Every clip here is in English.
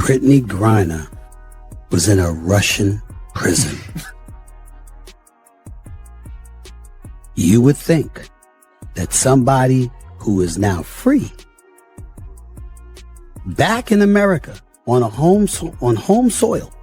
Brittany Griner was in a Russian prison. You would think that somebody who is now free, back in America on home soil,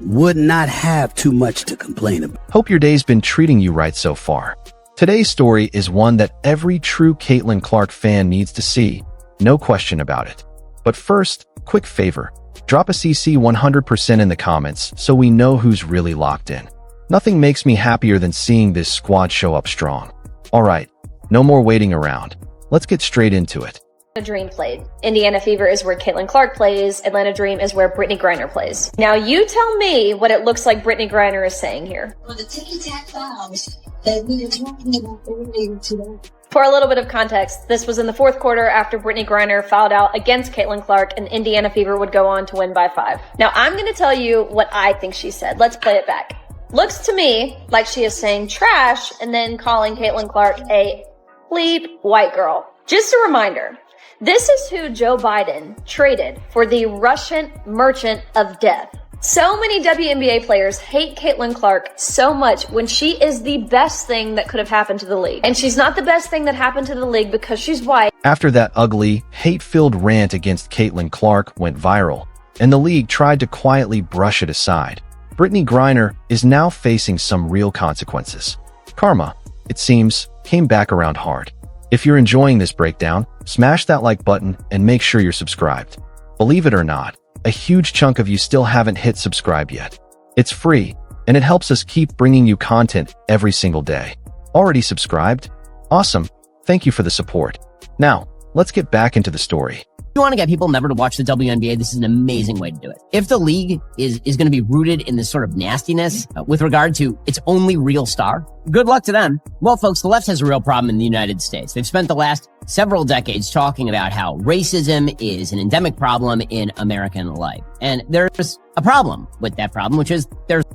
would not have too much to complain about. Hope your day's been treating you right so far. Today's story is one that every true Caitlin Clark fan needs to see, no question about it. But first, quick favor, drop a CC 100% in the comments so we know who's really locked in. Nothing makes me happier than seeing this squad show up strong. Alright, no more waiting around. Let's get straight into it. Dream played. Indiana Fever is where Caitlin Clark plays. Atlanta Dream is where Brittany Griner plays. Now you tell me what it looks like Brittany Griner is saying here. For the ticky-tack fouls that we were talking about earlier today. For a little bit of context, this was in the fourth quarter after Brittany Griner fouled out against Caitlin Clark and Indiana Fever would go on to win by 5. Now I'm going to tell you what I think she said. Let's play it back. Looks to me like she is saying trash and then calling Caitlin Clark a bleep white girl. Just a reminder. This is who Joe Biden traded for the Russian merchant of death. So many WNBA players hate Caitlin Clark so much when she is the best thing that could have happened to the league. And she's not the best thing that happened to the league because she's white. After that ugly, hate-filled rant against Caitlin Clark went viral, and the league tried to quietly brush it aside, Brittany Griner is now facing some real consequences. Karma, it seems, came back around hard. If you're enjoying this breakdown, smash that like button and make sure you're subscribed. Believe it or not, a huge chunk of you still haven't hit subscribe yet. It's free, and it helps us keep bringing you content every single day. Already subscribed? Awesome. Thank you for the support. Now, let's get back into the story. You want to get people never to watch the WNBA, this is an amazing way to do it. If the league is going to be rooted in this sort of nastiness with regard to its only real star, good luck to them. Well, folks, the left has a real problem in the United States. They've spent the last several decades talking about how racism is an endemic problem in American life. And there's a problem with that problem, which is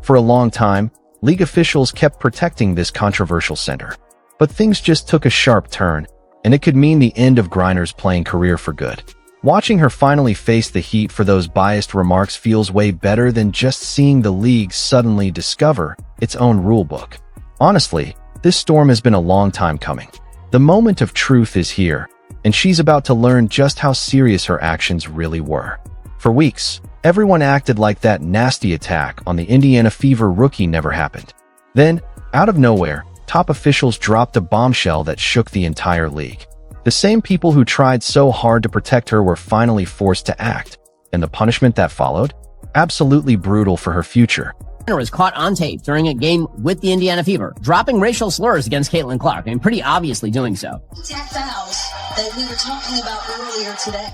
For a long time, league officials kept protecting this controversial center. But things just took a sharp turn, and it could mean the end of Griner's playing career for good. Watching her finally face the heat for those biased remarks feels way better than just seeing the league suddenly discover its own rulebook. Honestly, this storm has been a long time coming. The moment of truth is here, and she's about to learn just how serious her actions really were. For weeks, everyone acted like that nasty attack on the Indiana Fever rookie never happened. Then, out of nowhere, top officials dropped a bombshell that shook the entire league. The same people who tried so hard to protect her were finally forced to act, and the punishment that followed? Absolutely brutal for her future. Griner was caught on tape during a game with the Indiana Fever, dropping racial slurs against Caitlin Clark, and pretty obviously doing so. Ticky-tack fouls that we were talking about earlier today.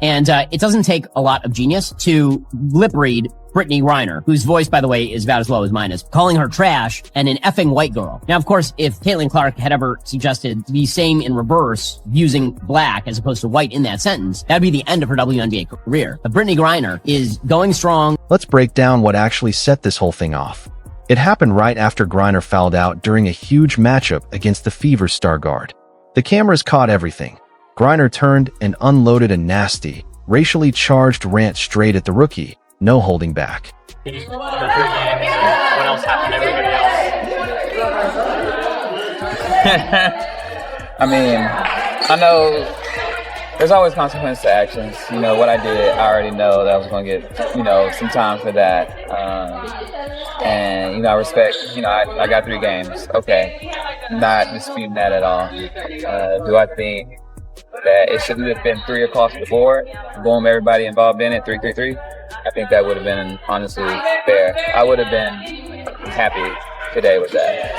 And it doesn't take a lot of genius to lip read Brittany Griner, whose voice, by the way, is about as low as mine is, calling her trash and an effing white girl. Now, of course, if Caitlin Clark had ever suggested the same in reverse, using black as opposed to white in that sentence, that'd be the end of her WNBA career. But Brittany Griner is going strong. Let's break down what actually set this whole thing off. It happened right after Griner fouled out during a huge matchup against the Fever's star guard. The cameras caught everything. Griner turned and unloaded a nasty, racially charged rant straight at the rookie, no holding back. What else happened to everybody else? I mean, I know there's always consequences to actions. You know, what I did, I already know that I was going to get, some time for that. And, I respect, I got 3 games. Okay. Not disputing that at all. Do I think that it should have been 3 across the board? Boom, everybody involved in it, 3-3-3. I think that would have been honestly fair. I would have been happy today with that.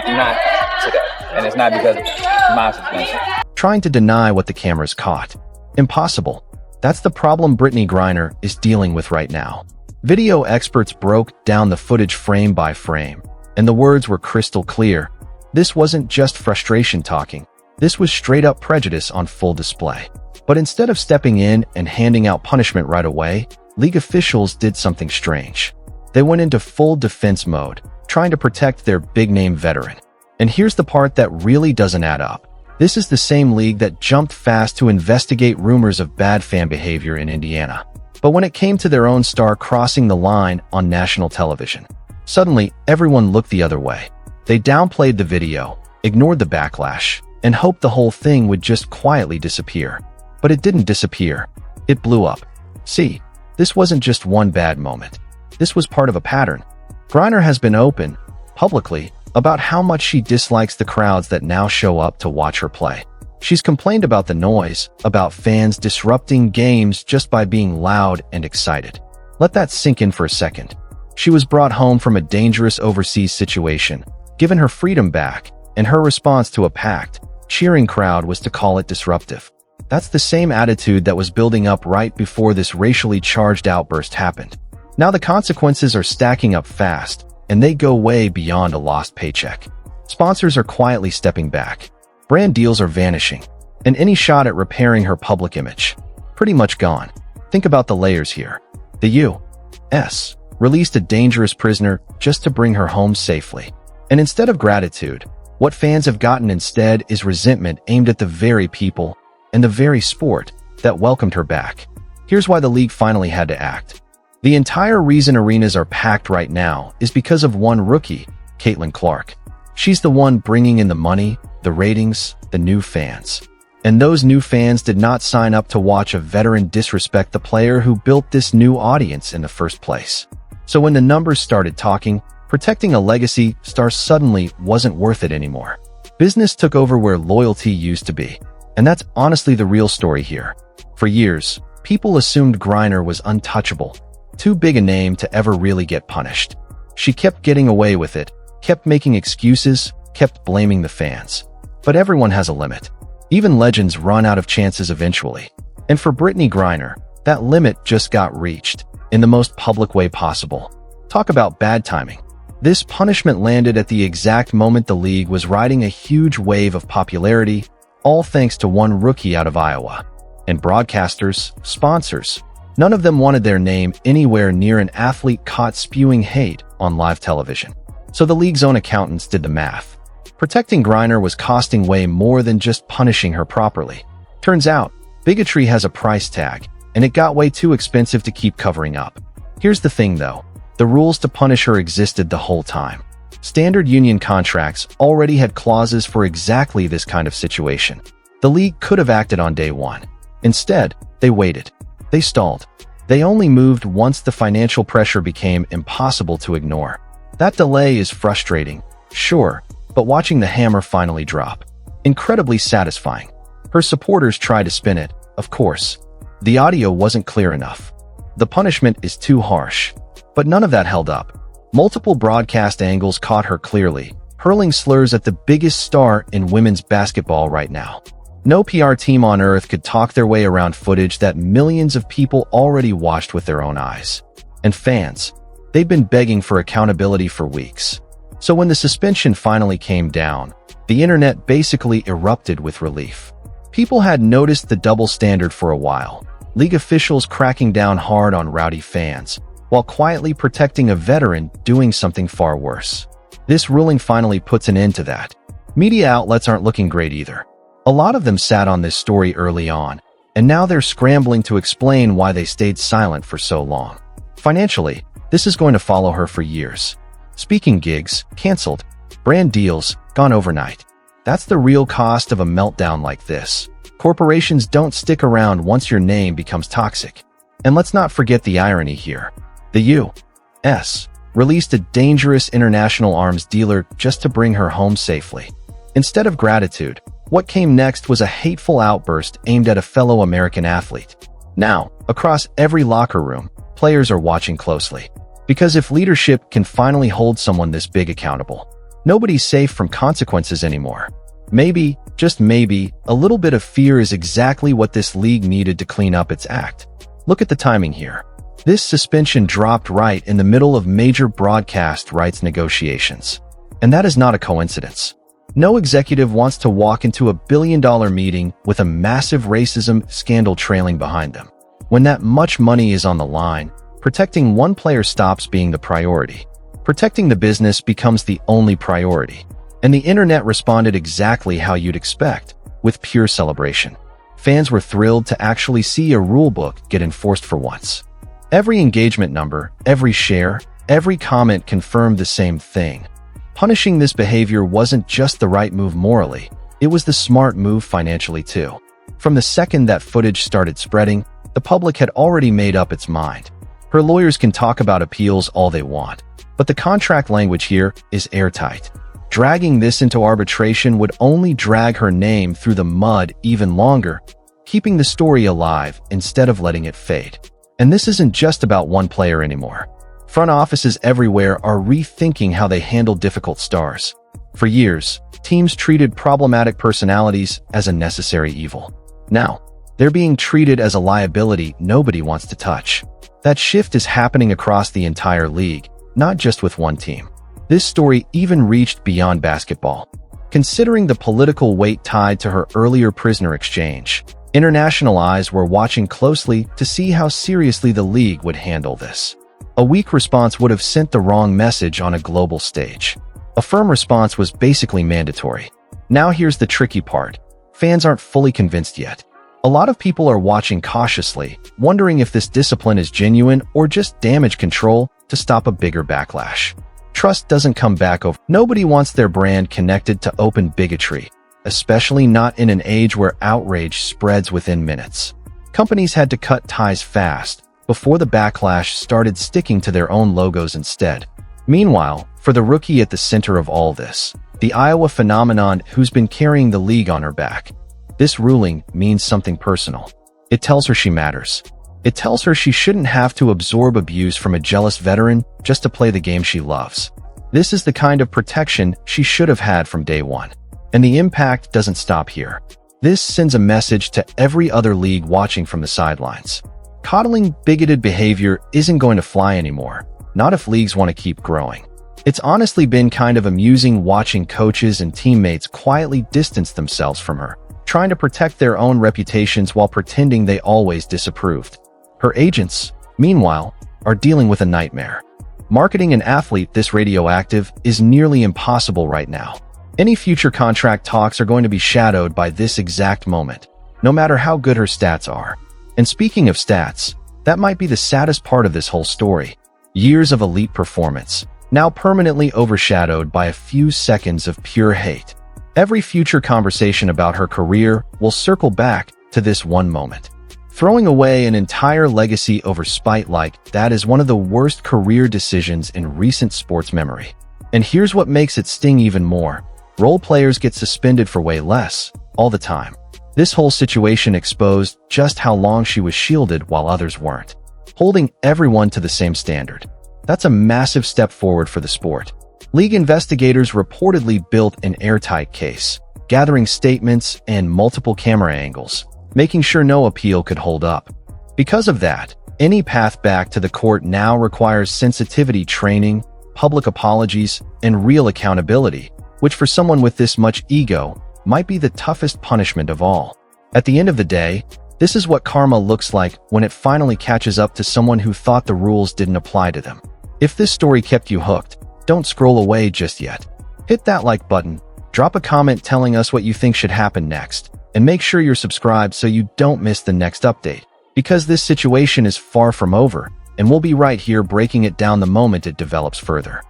Not today. And it's not because of my suspension. Trying to deny what the cameras caught. Impossible. That's the problem Brittany Griner is dealing with right now. Video experts broke down the footage frame by frame, and the words were crystal clear. This wasn't just frustration talking. This was straight-up prejudice on full display. But instead of stepping in and handing out punishment right away, league officials did something strange. They went into full defense mode, trying to protect their big-name veteran. And here's the part that really doesn't add up. This is the same league that jumped fast to investigate rumors of bad fan behavior in Indiana. But when it came to their own star crossing the line on national television, suddenly everyone looked the other way. They downplayed the video, ignored the backlash, and hoped the whole thing would just quietly disappear. But it didn't disappear. It blew up. See, this wasn't just one bad moment. This was part of a pattern. Griner has been open, publicly, about how much she dislikes the crowds that now show up to watch her play. She's complained about the noise, about fans disrupting games just by being loud and excited. Let that sink in for a second. She was brought home from a dangerous overseas situation, given her freedom back, and her response to a packed, cheering crowd was to call it disruptive. That's the same attitude that was building up right before this racially charged outburst happened. Now the consequences are stacking up fast, and they go way beyond a lost paycheck. Sponsors are quietly stepping back. Brand deals are vanishing, and any shot at repairing her public image, pretty much gone. Think about the layers here. The U.S. released a dangerous prisoner just to bring her home safely. And instead of gratitude, what fans have gotten instead is resentment aimed at the very people and the very sport that welcomed her back. Here's why the league finally had to act. The entire reason arenas are packed right now is because of one rookie, Caitlin Clark. She's the one bringing in the money, the ratings, the new fans. And those new fans did not sign up to watch a veteran disrespect the player who built this new audience in the first place. So when the numbers started talking, protecting a legacy star suddenly wasn't worth it anymore. Business took over where loyalty used to be. And that's honestly the real story here. For years, people assumed Griner was untouchable, too big a name to ever really get punished. She kept getting away with it, kept making excuses, kept blaming the fans. But everyone has a limit. Even legends run out of chances eventually. And for Brittany Griner, that limit just got reached, in the most public way possible. Talk about bad timing. This punishment landed at the exact moment the league was riding a huge wave of popularity, all thanks to one rookie out of Iowa. And broadcasters, sponsors, none of them wanted their name anywhere near an athlete caught spewing hate on live television. So the league's own accountants did the math. Protecting Griner was costing way more than just punishing her properly. Turns out, bigotry has a price tag, and it got way too expensive to keep covering up. Here's the thing though, the rules to punish her existed the whole time. Standard union contracts already had clauses for exactly this kind of situation. The league could have acted on day one. Instead, they waited. They stalled. They only moved once the financial pressure became impossible to ignore. That delay is frustrating, sure, but watching the hammer finally drop, incredibly satisfying. Her supporters tried to spin it, of course. The audio wasn't clear enough. The punishment is too harsh. But none of that held up. Multiple broadcast angles caught her clearly, hurling slurs at the biggest star in women's basketball right now. No PR team on earth could talk their way around footage that millions of people already watched with their own eyes. And fans, they've been begging for accountability for weeks. So when the suspension finally came down, the internet basically erupted with relief. People had noticed the double standard for a while, league officials cracking down hard on rowdy fans, while quietly protecting a veteran doing something far worse. This ruling finally puts an end to that. Media outlets aren't looking great either. A lot of them sat on this story early on, and now they're scrambling to explain why they stayed silent for so long. Financially, this is going to follow her for years. Speaking gigs, canceled. Brand deals, gone overnight. That's the real cost of a meltdown like this. Corporations don't stick around once your name becomes toxic. And let's not forget the irony here. The U.S. released a dangerous international arms dealer just to bring her home safely. Instead of gratitude, what came next was a hateful outburst aimed at a fellow American athlete. Now, across every locker room, players are watching closely. Because if leadership can finally hold someone this big accountable, nobody's safe from consequences anymore. Maybe, just maybe, a little bit of fear is exactly what this league needed to clean up its act. Look at the timing here. This suspension dropped right in the middle of major broadcast rights negotiations. And that is not a coincidence. No executive wants to walk into a billion-dollar meeting with a massive racism scandal trailing behind them. When that much money is on the line, protecting one player stops being the priority. Protecting the business becomes the only priority. And the internet responded exactly how you'd expect. with pure celebration. Fans were thrilled to actually see a rulebook get enforced for once. Every engagement number, every share, every comment confirmed the same thing. Punishing this behavior wasn't just the right move morally, it was the smart move financially too. From the second that footage started spreading, the public had already made up its mind. Her lawyers can talk about appeals all they want, but the contract language here is airtight. Dragging this into arbitration would only drag her name through the mud even longer, keeping the story alive instead of letting it fade. And this isn't just about one player anymore. Front offices everywhere are rethinking how they handle difficult stars. For years, teams treated problematic personalities as a necessary evil. Now, they're being treated as a liability nobody wants to touch. That shift is happening across the entire league, not just with one team. This story even reached beyond basketball. Considering the political weight tied to her earlier prisoner exchange, international eyes were watching closely to see how seriously the league would handle this. A weak response would have sent the wrong message on a global stage. A firm response was basically mandatory. Now here's the tricky part. Fans aren't fully convinced yet. A lot of people are watching cautiously, wondering if this discipline is genuine or just damage control to stop a bigger backlash. Trust doesn't come back over. Nobody wants their brand connected to open bigotry, especially not in an age where outrage spreads within minutes. Companies had to cut ties fast before the backlash started sticking to their own logos instead. Meanwhile, for the rookie at the center of all this, the Iowa phenomenon who's been carrying the league on her back, this ruling means something personal. It tells her she matters. It tells her she shouldn't have to absorb abuse from a jealous veteran just to play the game she loves. This is the kind of protection she should have had from day one. And the impact doesn't stop here. This sends a message to every other league watching from the sidelines. Coddling bigoted behavior isn't going to fly anymore, not if leagues want to keep growing. It's honestly been kind of amusing watching coaches and teammates quietly distance themselves from her, trying to protect their own reputations while pretending they always disapproved. Her agents, meanwhile, are dealing with a nightmare. Marketing an athlete this radioactive is nearly impossible right now. Any future contract talks are going to be shadowed by this exact moment, no matter how good her stats are. And speaking of stats, that might be the saddest part of this whole story. Years of elite performance, now permanently overshadowed by a few seconds of pure hate. Every future conversation about her career will circle back to this one moment. Throwing away an entire legacy over spite like that is one of the worst career decisions in recent sports memory. And here's what makes it sting even more. Role players get suspended for way less, all the time. This whole situation exposed just how long she was shielded while others weren't, holding everyone to the same standard. That's a massive step forward for the sport. League investigators reportedly built an airtight case, gathering statements and multiple camera angles, making sure no appeal could hold up. Because of that, any path back to the court now requires sensitivity training, public apologies, and real accountability, which for someone with this much ego might be the toughest punishment of all. At the end of the day, this is what karma looks like when it finally catches up to someone who thought the rules didn't apply to them. If this story kept you hooked, don't scroll away just yet. Hit that like button, drop a comment telling us what you think should happen next, and make sure you're subscribed so you don't miss the next update. Because this situation is far from over, and we'll be right here breaking it down the moment it develops further.